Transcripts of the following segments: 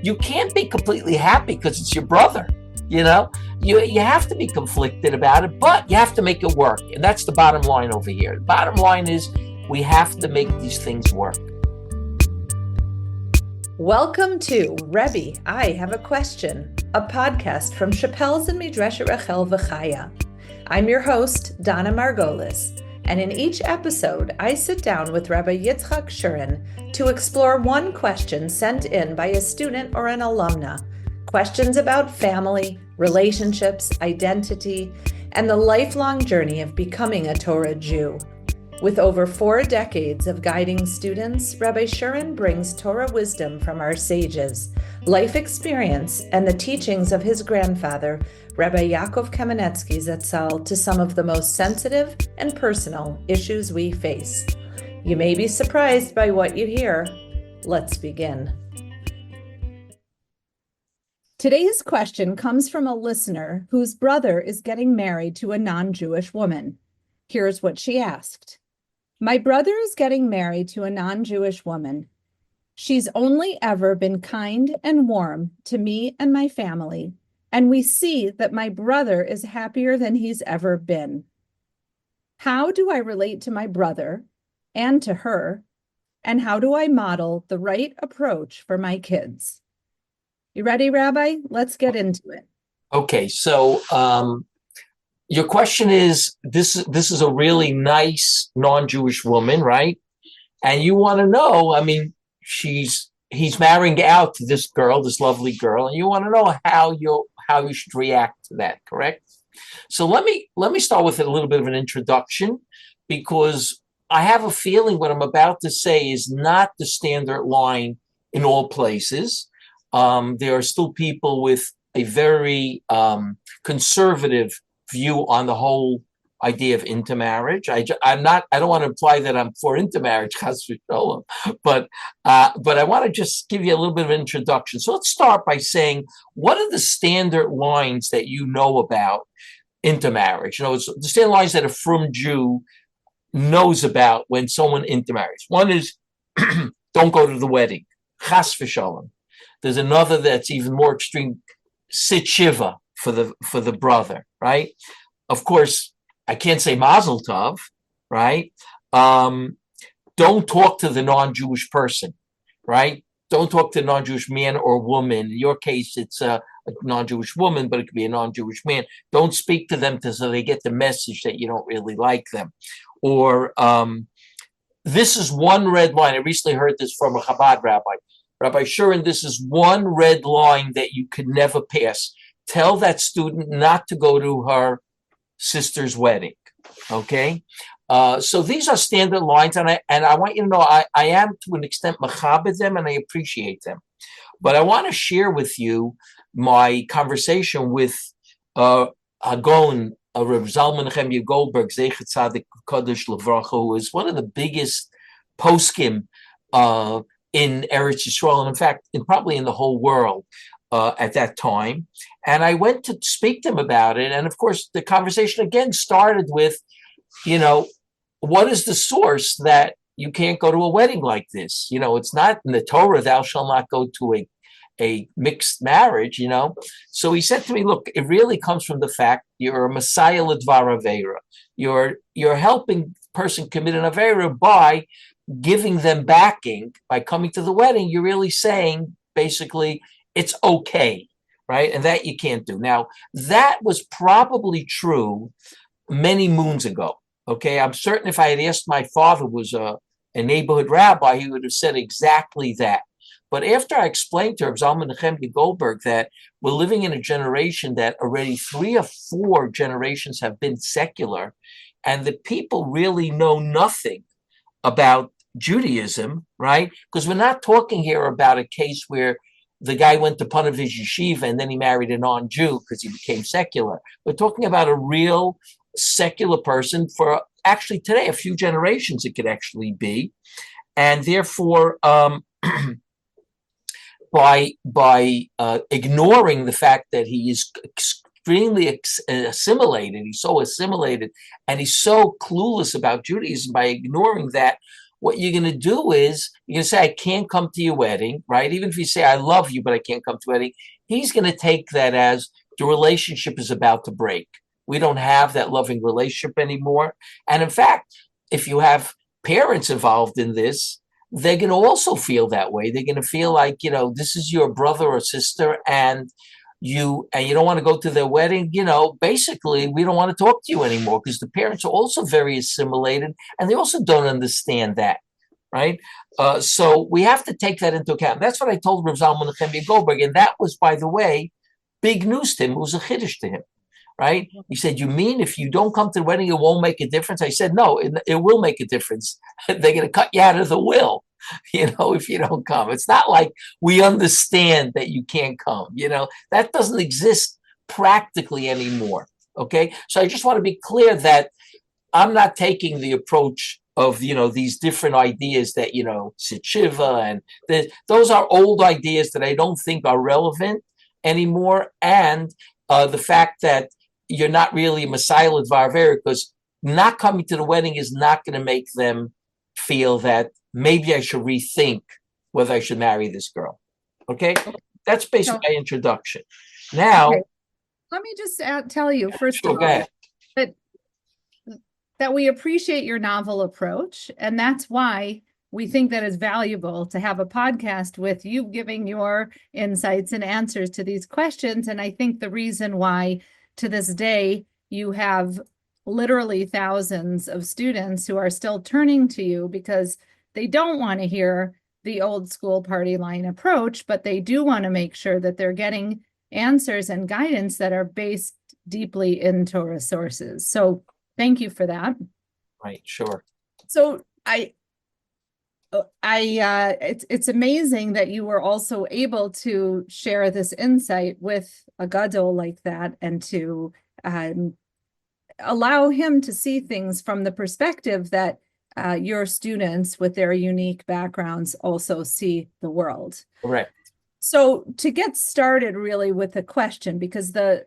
you can't be completely happy because it's your brother. You have to be conflicted about it, but you have to make it work. And that's the bottom line over here. The bottom line is we have to make these things work. Welcome to Rebbi, I Have a Question, a podcast from Chappelle's and Midreshet Rachel V'Chaya. I'm your host, Donna Margolis, and in each episode, I sit down with Rabbi Yitzchak Shurin to explore one question sent in by a student or an alumna. Questions about family, relationships, identity, and the lifelong journey of becoming a Torah Jew. With over 4 decades of guiding students, Rabbi Shurin brings Torah wisdom from our sages, life experience, and the teachings of his grandfather, Rabbi Yaakov Kamenetsky Zatzal, to some of the most sensitive and personal issues we face. You may be surprised by what you hear. Let's begin. Today's question comes from a listener whose brother is getting married to a non-Jewish woman. Here's what she asked. My brother is getting married to a non-Jewish woman. She's only ever been kind and warm to me and my family, and we see that my brother is happier than he's ever been. How do I relate to my brother and to her, and how do I model the right approach for my kids? You ready, Rabbi? Let's get into it. Okay, so your question is, this is a really nice non-Jewish woman, right? And you want to know, he's marrying out to this girl, this lovely girl, and you want to know how you should react to that, correct? So let me start with a little bit of an introduction, because I have a feeling what I'm about to say is not the standard line in all places. There are still people with a very conservative view on the whole idea of intermarriage. I don't want to imply that I'm for intermarriage, but I want to just give you a little bit of an introduction. So let's start by saying, what are the standard lines that you know about intermarriage? It's the standard lines that a frum Jew knows about when someone intermarries. One is don't go to the wedding, chas v'shalom. There's another that's even more extreme, sit shiva for the brother, right? Of course, I can't say mazel tov, right? Don't talk to the non-Jewish person, right? Don't talk to a non-Jewish man or woman. In your case, it's a non-Jewish woman, but it could be a non-Jewish man. Don't speak to them so they get the message that you don't really like them. Or this is one red line. I recently heard this from a Chabad rabbi. Rabbi Shurin, this is one red line that you could never pass. Tell that student not to go to her sister's wedding, okay? So these are standard lines, and I want you to know I am to an extent machabed them, and I appreciate them. But I want to share with you my conversation with Hagon, Reb Zalman Nechemya Goldberg, Zeichet Tzadik Kodesh Levracha, who is one of the biggest poskim in Eretz Yisrael, and in fact, probably in the whole world at that time. And I went to speak to him about it. And of course, the conversation again started with, what is the source that you can't go to a wedding like this? It's not in the Torah, thou shalt not go to a mixed marriage, So he said to me, look, it really comes from the fact you're a Messiah l'dvar aveira. You're helping person commit an aveira by giving them backing. By coming to the wedding, you're really saying, basically, it's okay, right? And that you can't do. Now, that was probably true many moons ago, okay? I'm certain if I had asked my father, who was a neighborhood rabbi, he would have said exactly that. But after I explained to Reb Zalman Nechemya Goldberg that we're living in a generation that already 3 or 4 generations have been secular, and the people really know nothing about Judaism, right? Because we're not talking here about a case where the guy went to Panavish Yeshiva and then he married a non-Jew because he became secular. We're talking about a real secular person for actually today, a few generations it could actually be. And therefore, by ignoring the fact that he is extremely assimilated, he's so assimilated, and he's so clueless about Judaism, by ignoring that, what you're going to do is you're going to say, I can't come to your wedding, right? Even if you say, I love you, but I can't come to your wedding, he's going to take that as the relationship is about to break. We don't have that loving relationship anymore. And in fact, if you have parents involved in this, they're going to also feel that way. They're going to feel like, this is your brother or sister, and you don't want to go to their wedding. Basically, we don't want to talk to you anymore, because the parents are also very assimilated, and they also don't understand that, right? So we have to take that into account. That's what I told Rav Zalman Nechemia Goldberg, and that was, by the way, big news to him. It was a chiddush to him. Right? He said, you mean if you don't come to the wedding, it won't make a difference? I said, no, it will make a difference. They're going to cut you out of the will, if you don't come. It's not like we understand that you can't come. That doesn't exist practically anymore. Okay. So I just want to be clear that I'm not taking the approach of, these different ideas that, teshuva, and those are old ideas that I don't think are relevant anymore. And the fact that you're not really a Messiah L'Dvar, because not coming to the wedding is not going to make them feel that maybe I should rethink whether I should marry this girl. Okay? That's basically my introduction. Now, okay. Let me just tell you, first of all, that we appreciate your novel approach, and that's why we think that it's valuable to have a podcast with you giving your insights and answers to these questions. And I think the reason why to this day, you have literally thousands of students who are still turning to you because they don't want to hear the old school party line approach, but they do want to make sure that they're getting answers and guidance that are based deeply in Torah sources. So thank you for that. Right, sure. So it's amazing that you were also able to share this insight with a gadol like that, and to allow him to see things from the perspective that your students with their unique backgrounds also see the world. Correct. So to get started really with the question, because the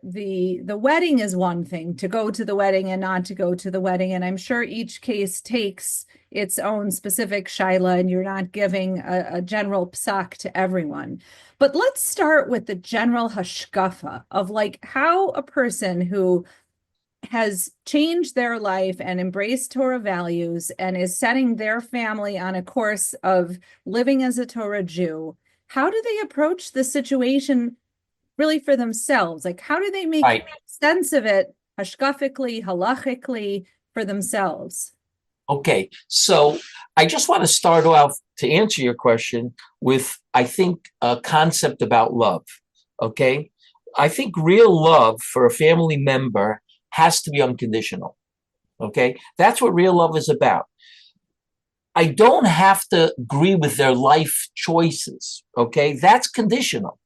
wedding is one thing, to go to the wedding and not to go to the wedding. And I'm sure each case takes its own specific shaila, and you're not giving a general psak to everyone. But let's start with the general hashkafa of like how a person who has changed their life and embraced Torah values and is setting their family on a course of living as a Torah Jew, how do they approach the situation really for themselves? Like, how do they make sense of it hashkafically, halachically for themselves? Okay, so I just want to start off to answer your question with, I think, a concept about love. Okay, I think real love for a family member has to be unconditional. Okay, that's what real love is about. I don't have to agree with their life choices. Okay, that's conditional.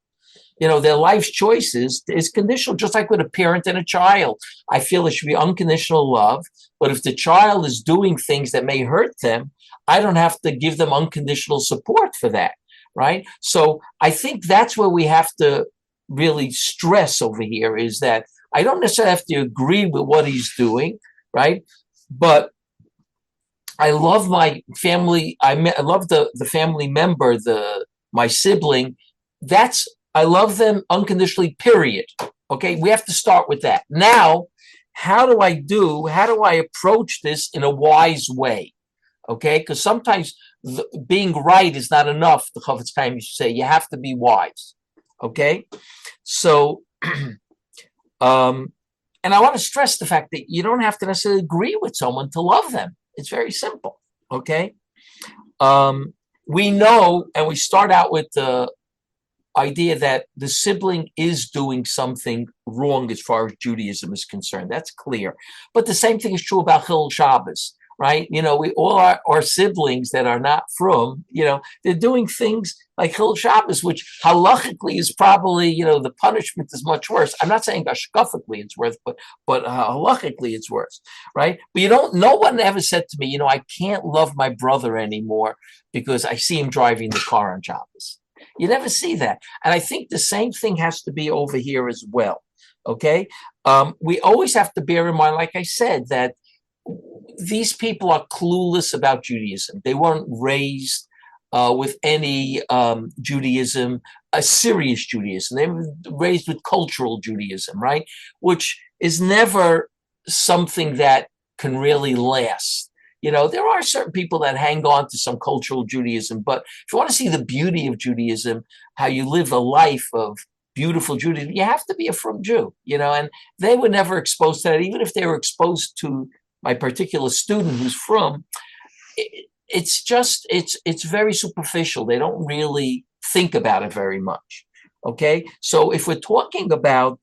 Their life choices is conditional, just like with a parent and a child. I feel it should be unconditional love, but if the child is doing things that may hurt them, I don't have to give them unconditional support for that, right? So I think that's where we have to really stress over here, is that I don't necessarily have to agree with what he's doing, right? But I love my family. I love the family member, my sibling. I love them unconditionally, period. Okay, we have to start with that. Now, how do I approach this in a wise way? Okay, because sometimes being right is not enough. The Chofetz Chaim used to say, you have to be wise. Okay, so, and I want to stress the fact that you don't have to necessarily agree with someone to love them. It's very simple. Okay, we know, and we start out with the idea that the sibling is doing something wrong as far as Judaism is concerned. That's clear. But the same thing is true about Chilul Shabbos, right? We all our siblings that are not from, they're doing things like Chilul Shabbos, which halachically is probably, the punishment is much worse. I'm not saying hashkafically it's worse, but halachically it's worse, right? But no one ever said to me, I can't love my brother anymore because I see him driving the car on Shabbos. You never see that. And I think the same thing has to be over here as well. Okay. We always have to bear in mind, like I said, that these people are clueless about Judaism. They weren't raised with any Judaism, a serious Judaism. They were raised with cultural Judaism, right? Which is never something that can really last. There are certain people that hang on to some cultural Judaism, but if you want to see the beauty of Judaism, how you live a life of beautiful Judaism, you have to be a frum Jew, and they were never exposed to that. Even if they were exposed to my particular student who's frum, it's very superficial. They don't really think about it very much. Okay. So if we're talking about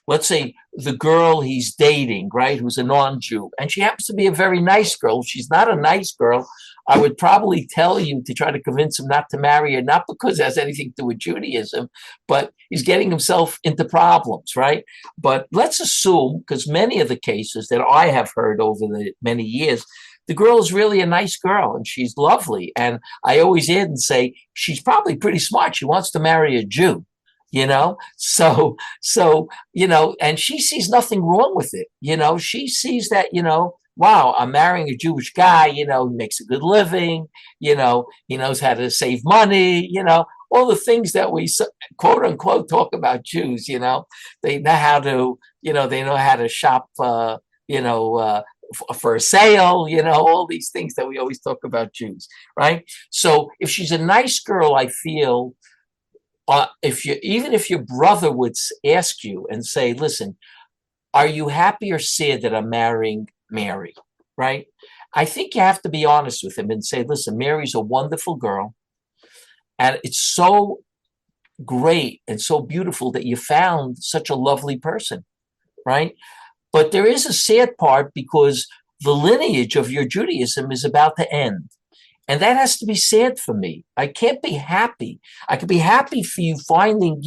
let's say the girl he's dating, right, who's a non-Jew, and she happens to be a very nice girl. If she's not a nice girl, I would probably tell you to try to convince him not to marry her, not because it has anything to do with Judaism, but he's getting himself into problems, right? But let's assume, because many of the cases that I have heard over the many years, the girl is really a nice girl and she's lovely. And I always add and say, she's probably pretty smart. She wants to marry a Jew. So, and she sees nothing wrong with it. She sees that, wow, I'm marrying a Jewish guy, he makes a good living, he knows how to save money, all the things that we quote unquote talk about Jews, they know how to, they know how to shop, for a sale, all these things that we always talk about Jews, right? So if she's a nice girl, I feel, if your brother would ask you and say, listen, are you happy or sad that I'm marrying Mary, right? I think you have to be honest with him and say, listen, Mary's a wonderful girl. And it's so great and so beautiful that you found such a lovely person, right? But there is a sad part because the lineage of your Judaism is about to end. And that has to be sad for me. I can't be happy. I could be happy for you finding,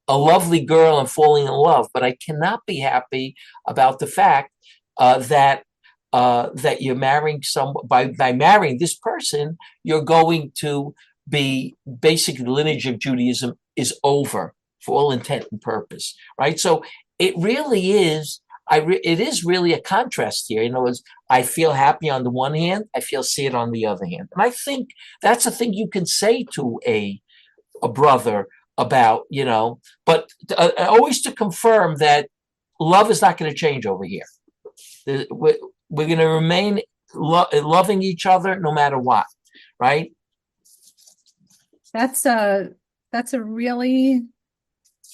a lovely girl and falling in love, but I cannot be happy about the fact that you're marrying by marrying this person, you're going to be basically the lineage of Judaism is over for all intent and purpose, right? So it really is. It is really a contrast here. In other words, I feel happy on the one hand, I feel sad on the other hand. And I think that's a thing you can say to a brother about, but always to confirm that love is not going to change over here. We're going to remain loving each other no matter what, right? That's a really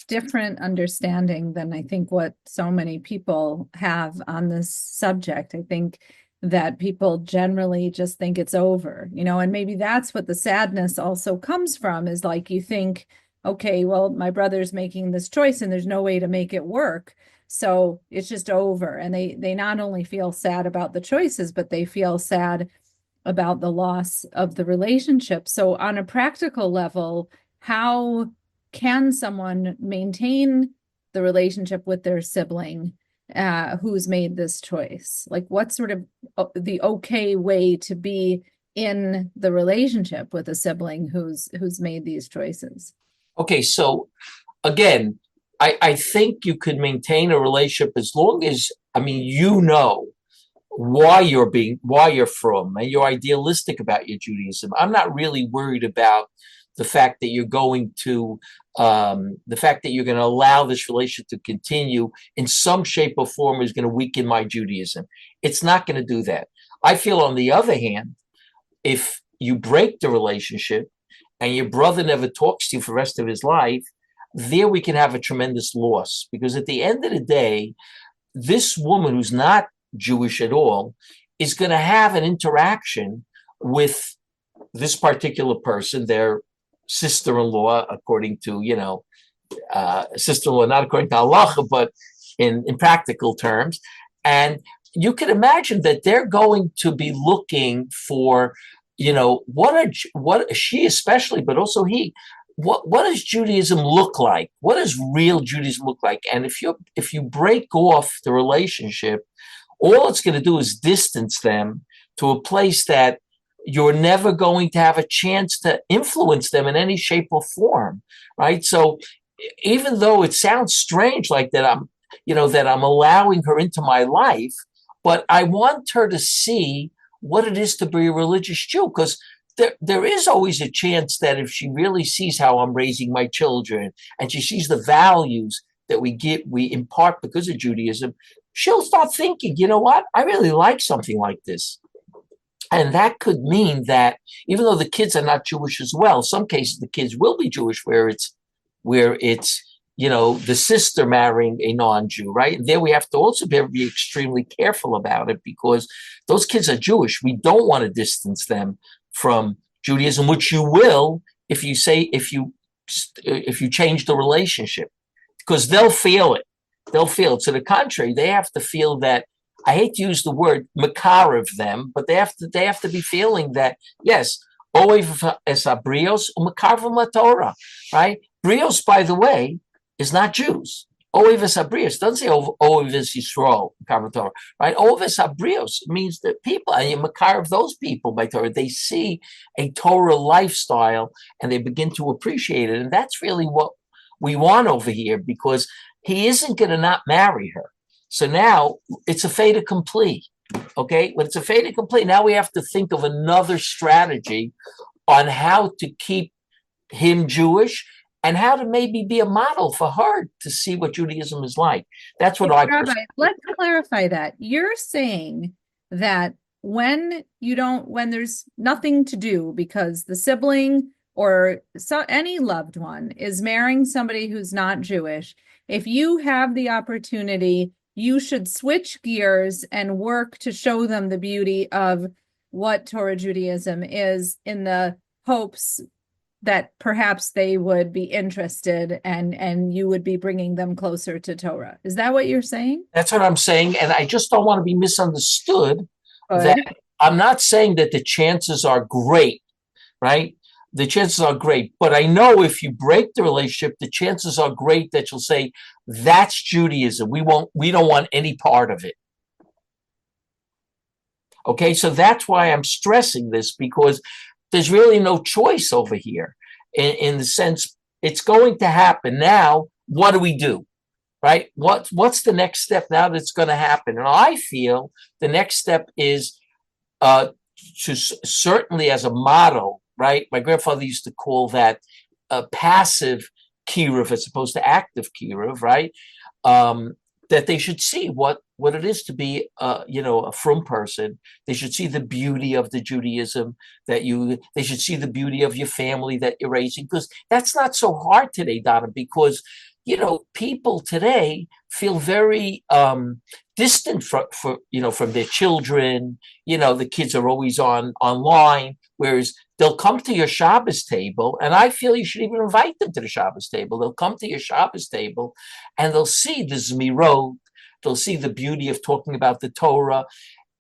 different understanding than I think what so many people have on this subject. I think that people generally just think it's over, and maybe that's what the sadness also comes from, is like, you think, okay, well, my brother's making this choice and there's no way to make it work. So it's just over. And they not only feel sad about the choices, but they feel sad about the loss of the relationship. So on a practical level, how can someone maintain the relationship with their sibling who's made this choice? Like, what's sort of the okay way to be in the relationship with a sibling who's made these choices? Okay, so again, I think you could maintain a relationship as long as, why you're from, and you're idealistic about your Judaism. I'm not really worried about the fact that you're going to allow this relationship to continue in some shape or form is going to weaken my Judaism. It's not going to do that. I feel, on the other hand, if you break the relationship and your brother never talks to you for the rest of his life, there we can have a tremendous loss, because at the end of the day, this woman who's not Jewish at all is going to have an interaction with this particular person, their sister-in-law, according to, sister-in-law, not according to halacha, but in practical terms. And you can imagine that they're going to be looking for, what she especially, but also he, what does Judaism look like? What does real Judaism look like? And if you break off the relationship, all it's going to do is distance them to a place that you're never going to have a chance to influence them in any shape or form, right? So even though it sounds strange like that I'm allowing her into my life, but I want her to see what it is to be a religious Jew, because there is always a chance that if she really sees how I'm raising my children and she sees the values that we impart because of Judaism, she'll start thinking, you know what, I really like something like this. And that could mean that even though the kids are not Jewish as well, some cases the kids will be Jewish where it's the sister marrying a non-Jew, right? And there we have to also be extremely careful about it, because those kids are Jewish. We don't want to distance them from Judaism, which you will if you change the relationship, because they'll feel it. They'll feel it. To the contrary, they have to feel that. I hate to use the word makar of them, but they have to be feeling that, yes, oev es abrios umakar Torah, right? Brios, by the way, is not Jews. Oev es abrios doesn't say oev es Yisrael, Torah, right? Oev es abrios means that people, and you makar of those people by Torah, they see a Torah lifestyle and they begin to appreciate it, and that's really what we want over here, because he isn't going to not marry her. So now it's a fait accompli, okay? When it's a fait accompli, now we have to think of another strategy on how to keep him Jewish and how to maybe be a model for her to see what Judaism is like. That's what Rabbi, let's clarify that. You're saying that when there's nothing to do because the sibling or any loved one is marrying somebody who's not Jewish, if you have the opportunity, you should switch gears and work to show them the beauty of what Torah Judaism is, in the hopes that perhaps they would be interested and you would be bringing them closer to Torah. Is that what you're saying? That's what I'm saying. And I just don't want to be misunderstood. That I'm not saying that the chances are great, right? The chances are great. But I know if you break the relationship, the chances are great that you'll say, that's Judaism. We don't want any part of it. Okay, so that's why I'm stressing this, because there's really no choice over here in the sense it's going to happen. Now, what do we do? Right? What's the next step now that's going to happen? And I feel the next step is to certainly as a model, right? My grandfather used to call that passive kiruv as opposed to active kiruv, right? That they should see what it is to be, a frum person. They should see the beauty of the Judaism they should see the beauty of your family that you're raising, because that's not so hard today, Donna, because, people today feel very distant from their children. The kids are always online, whereas they'll come to your Shabbos table, and I feel you should even invite them to the Shabbos table. They'll come to your Shabbos table, and they'll see the Zmirot, they'll see the beauty of talking about the Torah,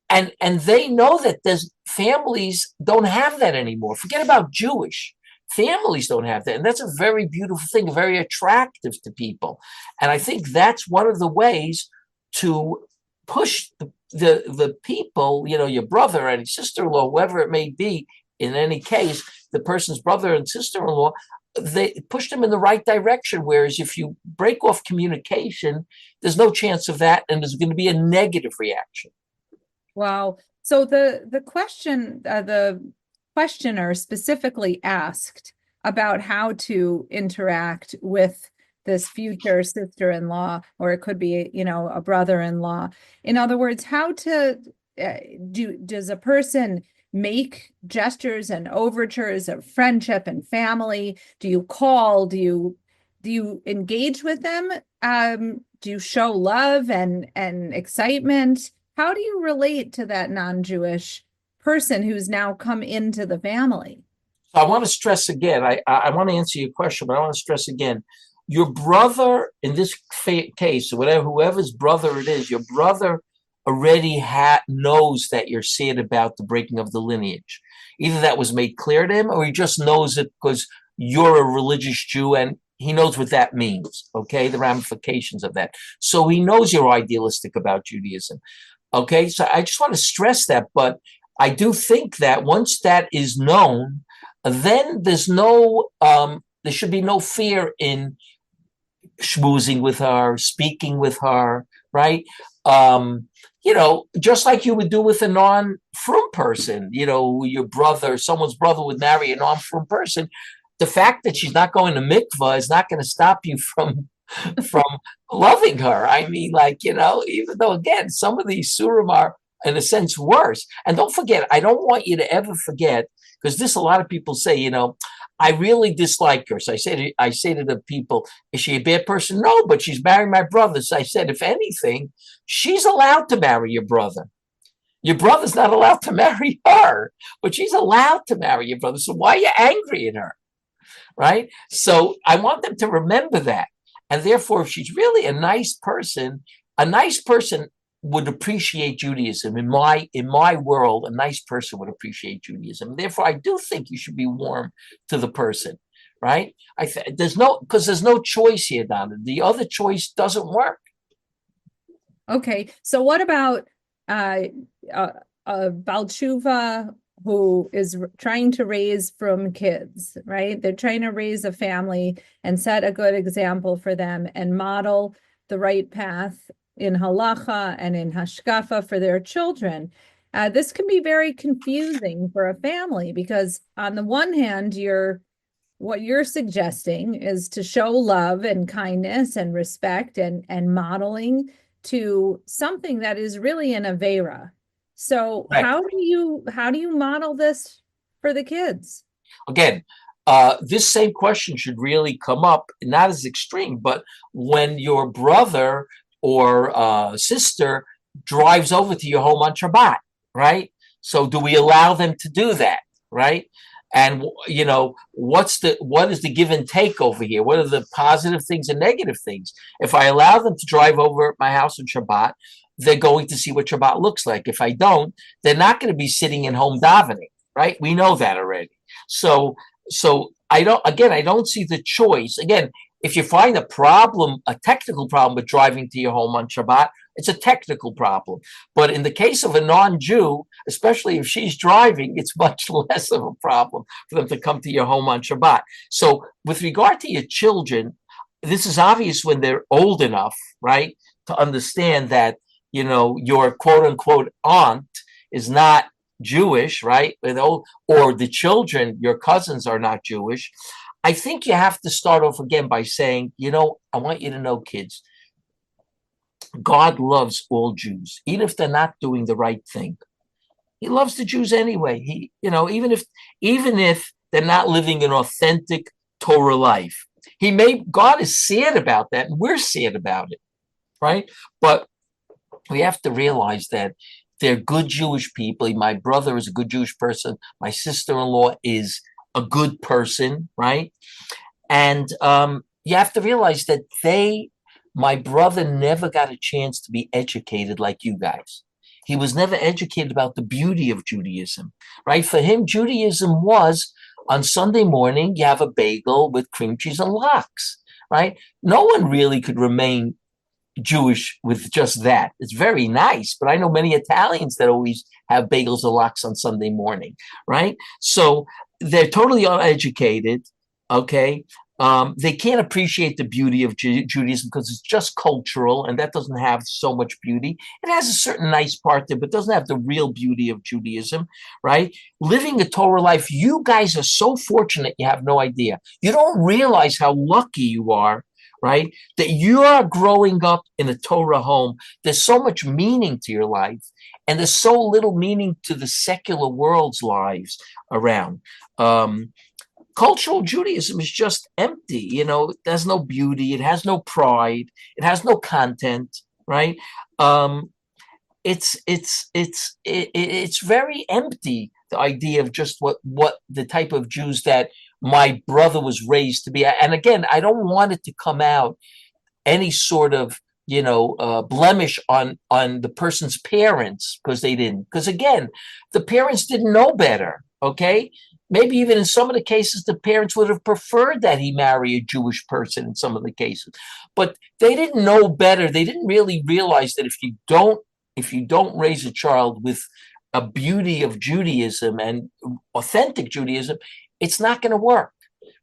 and they know that there's families don't have that anymore. Forget about Jewish. Families don't have that, and that's a very beautiful thing, very attractive to people. And I think that's one of the ways to push the people, your brother and sister-in-law, whoever it may be. In any case, the person's brother and sister-in-law, they push them in the right direction. Whereas if you break off communication, there's no chance of that, and there's going to be a negative reaction. Wow. So the questioner specifically asked about how to interact with this future sister-in-law, or it could be, a brother-in-law. In other words, how to does a person make gestures and overtures of friendship and family? Do you call? Do you engage with them? Do you show love and excitement? How do you relate to that non-Jewish person who's now come into the family? I want to stress again, I want to answer your question, but I want to stress again, your brother, in this case, whoever's brother it is, your brother already knows that you're sad about the breaking of the lineage. Either that was made clear to him, or he just knows it because you're a religious Jew and he knows what that means, okay, the ramifications of that. So he knows you're idealistic about Judaism, okay? So I just want to stress that, but I do think that once that is known, then there should be no fear in schmoozing with her, speaking with her, right? Just like you would do with a non-frum person, your brother, someone's brother would marry a non-frum person. The fact that she's not going to mikvah is not going to stop you from loving her. I mean, even though, again, some of these surim are, in a sense, worse. And don't forget, I don't want you to ever forget, because a lot of people say, I really dislike her. So I say to the people, is she a bad person? No, but she's marrying my brother. So I said, if anything, she's allowed to marry your brother. Your brother's not allowed to marry her, but she's allowed to marry your brother. So why are you angry at her? Right? So I want them to remember that. And therefore, if she's really a nice person would appreciate Judaism. In my world, a nice person would appreciate Judaism. Therefore, I do think you should be warm to the person, right? There's no choice here, Donna. The other choice doesn't work. Okay, so what about a baalei teshuva who is trying to raise from kids, right? They're trying to raise a family and set a good example for them and model the right path in halacha and in hashkafa for their children. This can be very confusing for a family because on the one hand, what you're suggesting is to show love and kindness and respect and modeling to something that is really an avera. So Right. how do you model this for the kids? Again, this same question should really come up, not as extreme, but when your brother or sister drives over to your home on Shabbat, right? So do we allow them to do that, right? And what is the give and take over here? What are the positive things and negative things? If I allow them to drive over at my house on Shabbat, they're going to see what Shabbat looks like. If I don't, they're not going to be sitting in home davening, right? We know that already. So I don't see the choice. Again, if you find a technical problem with driving to your home on Shabbat, it's a technical problem. But in the case of a non-Jew, especially if she's driving, it's much less of a problem for them to come to your home on Shabbat. So with regard to your children, this is obvious when they're old enough, right, to understand that, your quote unquote aunt is not Jewish, right? Or the children, your cousins, are not Jewish. I think you have to start off again by saying, I want you to know, kids, God loves all Jews, even if they're not doing the right thing. He loves the Jews anyway. Even if they're not living an authentic Torah life. God is sad about that, and we're sad about it, right? But we have to realize that they're good Jewish people. My brother is a good Jewish person. My sister-in-law is a good person, right? And you have to realize that my brother never got a chance to be educated like you guys. He was never educated about the beauty of Judaism, right? For him, Judaism was on Sunday morning, you have a bagel with cream cheese and lox, right? No one really could remain Jewish with just that. It's very nice, but I know many Italians that always have bagels and lox on Sunday morning, right? So they're totally uneducated, okay? They can't appreciate the beauty of Judaism because it's just cultural, and that doesn't have so much beauty. It has a certain nice part there, but doesn't have the real beauty of Judaism, right? Living a Torah life, you guys are so fortunate, you have no idea. You don't realize how lucky you are, right? That you are growing up in a Torah home. There's so much meaning to your life, and there's so little meaning to the secular world's lives around. Cultural Judaism is just empty. There's no beauty. It has no pride. It has no content, right? It's very empty, the idea of just what the type of Jews that my brother was raised to be. And again, I don't want it to come out any sort of blemish on the person's parents because they didn't. Because again, the parents didn't know better. Okay, maybe even in some of the cases, the parents would have preferred that he marry a Jewish person in some of the cases, but they didn't know better. They didn't really realize that if you don't raise a child with a beauty of Judaism and authentic Judaism, it's not going to work,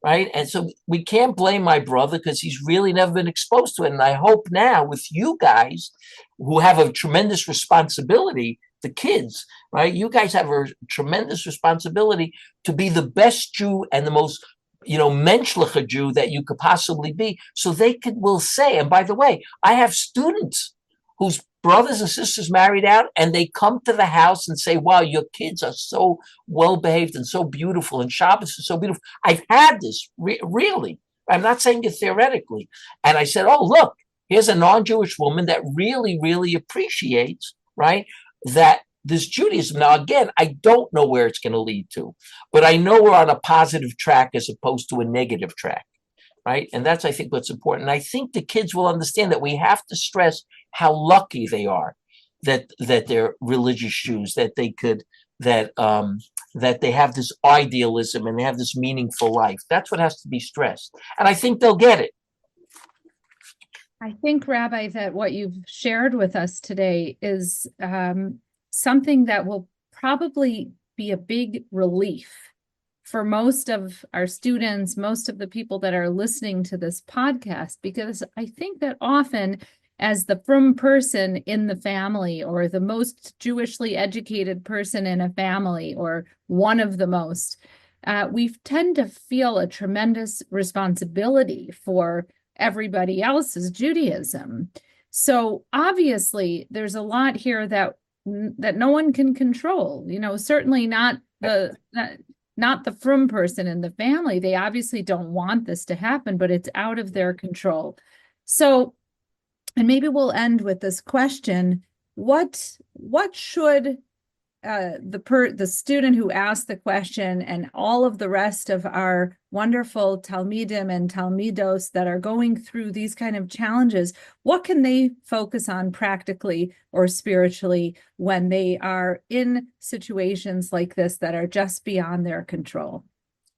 right? And so we can't blame my brother because he's really never been exposed to it. And I hope now with you guys who have a tremendous responsibility, the kids, right? You guys have a tremendous responsibility to be the best Jew and the most, menschliche Jew that you could possibly be. So will say, and by the way, I have students whose brothers and sisters married out, and they come to the house and say, wow, your kids are so well behaved and so beautiful, and Shabbos is so beautiful. I've had this, really. I'm not saying it theoretically. And I said, oh, look, here's a non-Jewish woman that really, really appreciates, right, that this Judaism. Now, again, I don't know where it's going to lead to, but I know we're on a positive track as opposed to a negative track, right? And that's, I think, what's important. And I think the kids will understand that we have to stress how lucky they are that they're religious Jews, that they could, that they have this idealism and they have this meaningful life. That's what has to be stressed. And I think they'll get it. I think, Rabbi, that what you've shared with us today is something that will probably be a big relief for most of our students, most of the people that are listening to this podcast, because I think that often, as the frum person in the family, or the most Jewishly educated person in a family, or one of the most, we tend to feel a tremendous responsibility for everybody else's Judaism. So obviously there's a lot here that no one can control, certainly not the frum person in the family. They obviously don't want this to happen, but it's out of their control. So, and maybe we'll end with this question: what should the student who asked the question, and all of the rest of our wonderful Talmidim and Talmidos that are going through these kind of challenges, what can they focus on practically or spiritually when they are in situations like this that are just beyond their control?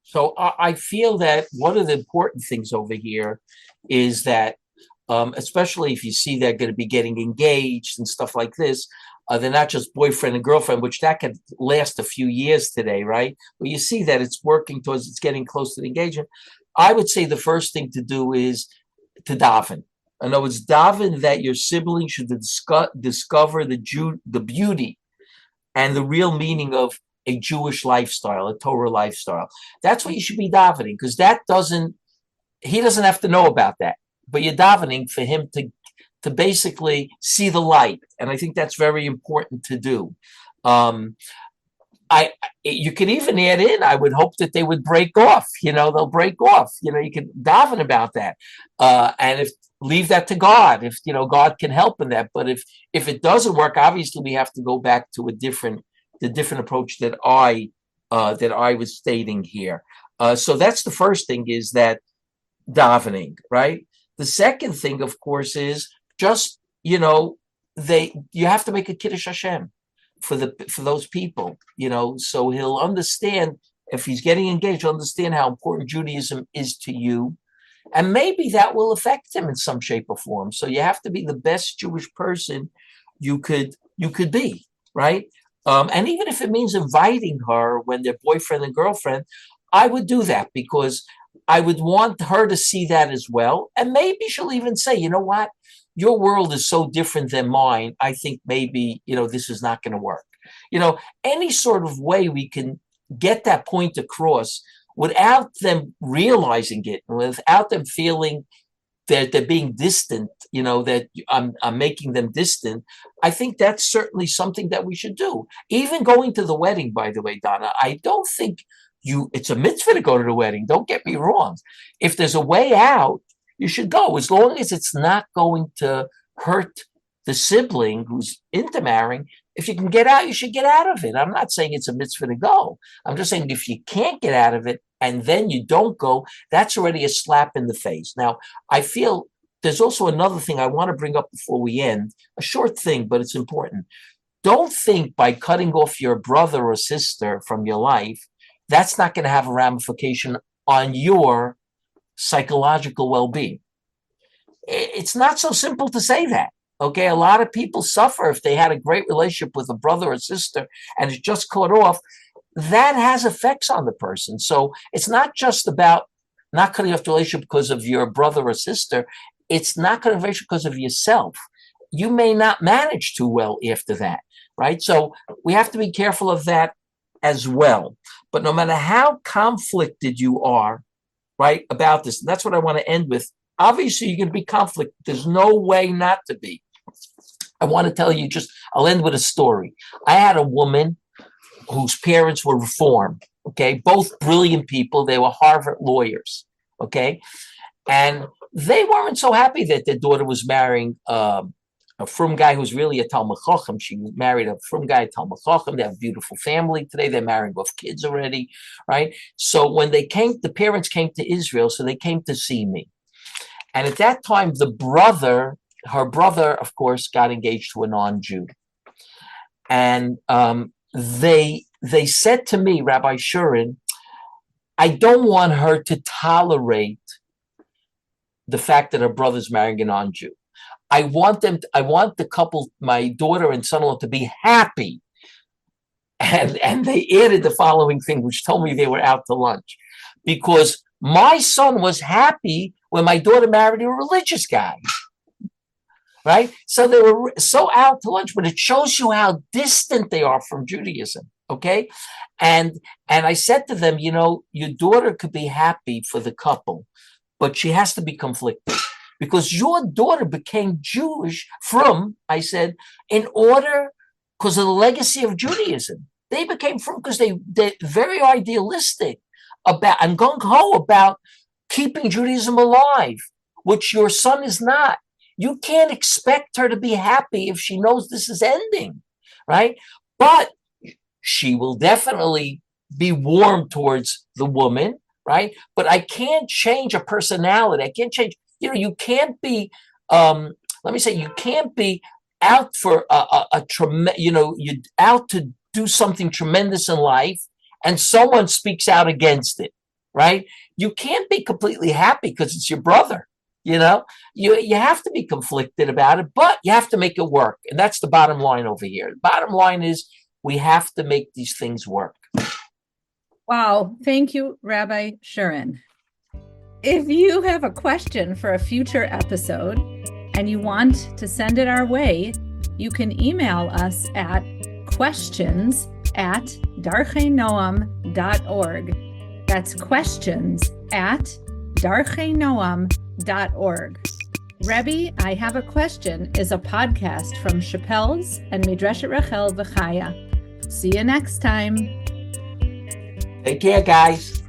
So I feel that one of the important things over here is that, especially if you see they're going to be getting engaged and stuff like this, they're not just boyfriend and girlfriend, which that could last a few years today, right? But you see that it's working towards, it's getting close to the engagement. I would say the first thing to do is to daven. In other words, daven that your sibling should discover the beauty and the real meaning of a Jewish lifestyle, a Torah lifestyle. That's what you should be davening, because he doesn't have to know about that, but you're davening for him to basically see the light. And I think that's very important to do. You could even add in, I would hope that they would break off, they'll break off, you can daven about that. And leave that to God, if, God can help in that. But if it doesn't work, obviously we have to go back to the different approach that I was stating here. So that's the first thing, is that davening, right? The second thing, of course, is just, you have to make a Kiddush Hashem for those people, so he'll understand, if he's getting engaged, he'll understand how important Judaism is to you. And maybe that will affect him in some shape or form. So you have to be the best Jewish person you could be, right? And even if it means inviting her when they're boyfriend and girlfriend, I would do that, because I would want her to see that as well. And maybe she'll even say, you know what? Your world is so different than mine. I think maybe, this is not going to work. Any sort of way we can get that point across without them realizing it, without them feeling that they're being distant, that I'm making them distant. I think that's certainly something that we should do. Even going to the wedding, by the way, Donna, I don't think it's a mitzvah to go to the wedding. Don't get me wrong. If there's a way out, you should go, as long as it's not going to hurt the sibling who's intermarrying. If you can get out, you should get out of it. I'm not saying it's a mitzvah to go. I'm just saying, if you can't get out of it and then you don't go, that's already a slap in the face. Now, I feel there's also another thing I want to bring up before we end, a short thing, but it's important. Don't think by cutting off your brother or sister from your life, that's not going to have a ramification on your psychological well-being. It's not so simple to say that. Okay, a lot of people suffer if they had a great relationship with a brother or sister and it's just cut off. That has effects on the person. So it's not just about not cutting off the relationship because of your brother or sister. It's not cutting off the relationship because of yourself. you may not manage too well after that, right? So we have to be careful of that as well. But no matter how conflicted you are, right, about this, and that's what I want to end with. Obviously, you're going to be conflicted. There's no way not to be. I want to tell you I'll end with a story. I had a woman whose parents were Reformed, okay? Both brilliant people. They were Harvard lawyers, okay? And they weren't so happy that their daughter was marrying a frum guy who's really a Talmud Chacham. She married a frum guy, a Talmud Chacham. They have a beautiful family today. They're marrying both kids already, right? So when the parents came to Israel, so they came to see me. And at that time, her brother, of course, got engaged to a non-Jew. And they said to me, Rabbi Shurin, I don't want her to tolerate the fact that her brother's marrying a non-Jew. I want the couple, my daughter and son-in-law, to be happy. And they added the following thing, which told me they were out to lunch. Because my son was happy when my daughter married a religious guy. Right? So they were so out to lunch, but it shows you how distant they are from Judaism. Okay. And I said to them, your daughter could be happy for the couple, but she has to be conflicted because your daughter became Jewish I said, because of the legacy of Judaism. They became because they're very idealistic about and gung-ho about keeping Judaism alive, which your son is not. You can't expect her to be happy if she knows this is ending, right? But she will definitely be warm towards the woman, right? But I can't change a personality. I can't change, you can't be, you can't be out for you're out to do something tremendous in life and someone speaks out against it, right? You can't be completely happy because it's your brother. You have to be conflicted about it, but you have to make it work. And that's the bottom line over here. The bottom line is we have to make these things work. Wow. Thank you, Rabbi Shurin. If you have a question for a future episode and you want to send it our way, you can email us at questions@darcheinoam.org. That's questions@darcheinoam.org. Rebbi, I Have a Question is a podcast from Chappelle's and Midrashet Rachel V'Chaya. See you next time. Take care, guys.